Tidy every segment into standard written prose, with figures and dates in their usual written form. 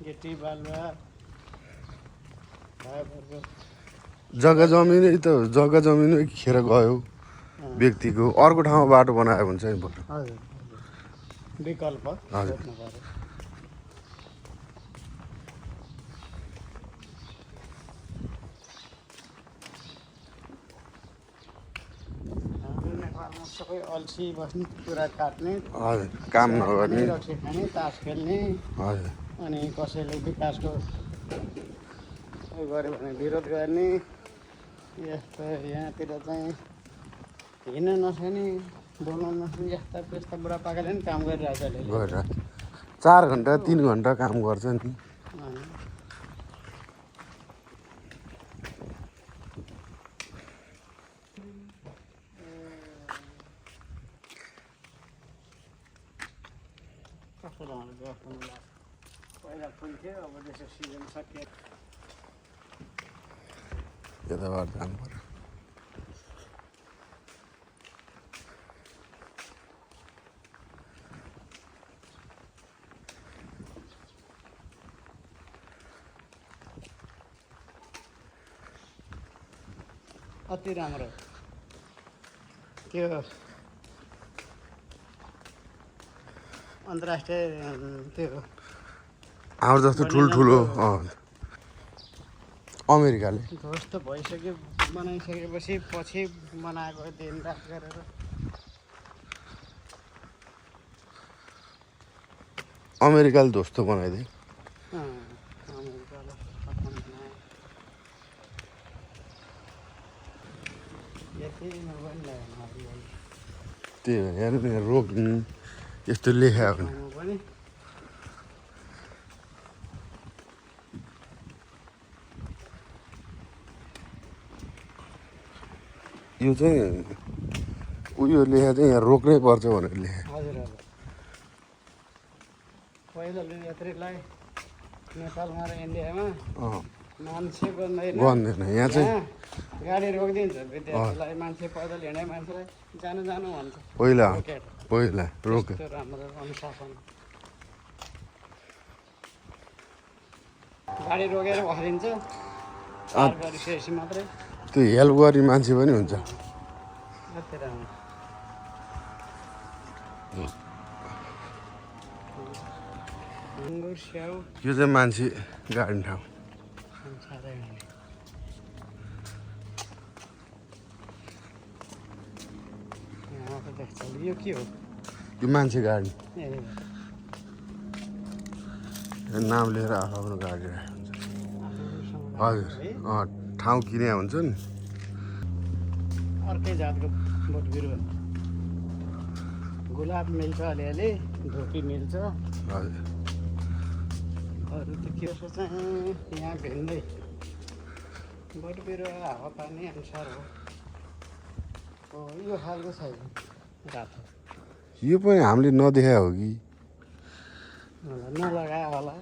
Getty बालुवा भएपछि जग्गा जमिनै त जग्गा जमिनै खेर गयो व्यक्तिको अर्को ठाउँमा बाटो बनायो भने चाहिँ बरु हजुर विकल्प हजुर। खोज्नु पर्यो। हाम्रो नेपालमा सबै अल्छी बस्ने कुरा काट्ने हजुर काम नगर्ने रक्सी खाने तास खेल्ने हजुर अनि कसैले विकासको उयो गर्यो भने विरोध गर्ने यस्तो यहाँतिर चाहिँ हिँड्न नसक्ने बोल्न नसक्ने यस्ता त्यस्ता बुढापाकाले पनि काम गरिरहेको छ अहिले। गरेर 4 घन्टा 3 घन्टा काम गर्छ नि अनि कस्तो ढङ्गले बस्नु लाग्छ। पहिला फुल्थ्यो अब त्यसो सिजन सकियो। यताबाट जानु पर्यो अति राम्रो त्यो अन्तर्राष्ट्रिय त्यो हाम्रो जस्तो ठुल्ठुलो अमेरिकाले ध्वस्त भइसक्यो बनाइसकेपछि पछि बनाएको दिन रात गरेर अमेरिकाले ध्वस्त बनाइदिए अमेरिकाले खतम बनायो। यति नभए नि लागेन हरियाली त्यही हो हेर्नु नि रोक्नु यस्तो लेखाएको नि ठाउँमा पनि यो चाहिँ उयो लेखा चाहिँ यहाँ रोक्नै पर्छ भनेर लेखा हजुर हजुर पहिला यात्रीलाई नेपालमा र इन्डियामा मान्छे बन्दैन गर्दैन यहाँ चाहिँ गाडी रोकिदिन्छ विद्यार्थीलाई मान्छे पैदल हिँड्ने मान्छेलाई जानु जानु भन्छ पहिला रोकेर पहिला रोके त्यो राम्रो अनुशासन गाडी रोकेर भरिन्छ पार गरिसकेपछि मात्रै त्यो हेल्प गर्ने मान्छे पनि हुन्छ कति राम्रो अङ्गुर स्याउ यो चाहिँ मान्छे गाड्ने ठाउँ संसारै हुने यहाँको देख्छ यो के हो यो मान्छे गाड्ने ए नाम लिएर आफ्नो गाडी राखेको हुन्छ हजुर ठाउँ किने हुन्छ नि अर्कै जातको बोट बिरुवा गुलाब मिल्छ अलिअलि धोपी मिल्छ हजुर अरू त के छ चाहिँ यहाँ भिन्दै बोट बिरुवा हावापानी अनुसार हो यो खालको छैन रातो यो पनि हामीले नदेखाएको हो कि नलगायो होला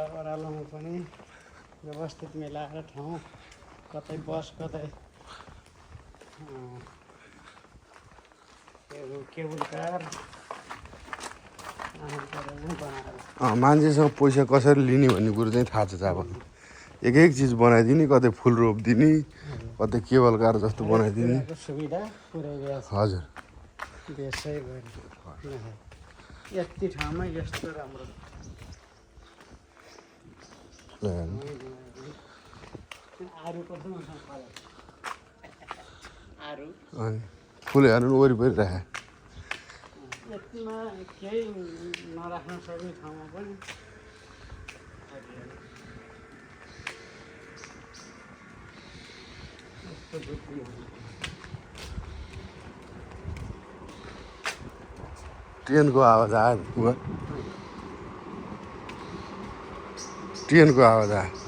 ओह्रालोमा पनि व्यवस्थित मिलाएर ठाउँ कतै बस कतै केबुल कार बनाएर मान्छेसँग पैसा कसरी लिने भन्ने कुरो चाहिँ थाहा छ अब एक एक चिज बनाइदिने कतै फुल रोपिदिने कतै केबल कार जस्तो बनाइदिने सुविधा पुऱ्याइदिएको छ हजुर देशै गरी यति ठाउँमा यस्तो राम्रो आरू कस्तो मसँग फल्यो आरू अनि फुलहरू पनि वरिपरि राखे यतिमा केही नराख्न सक्ने ठाउँमा पनि यस्तो दुःखी ट्रेनको आवाज आयो ट्रेनको आवाज आयो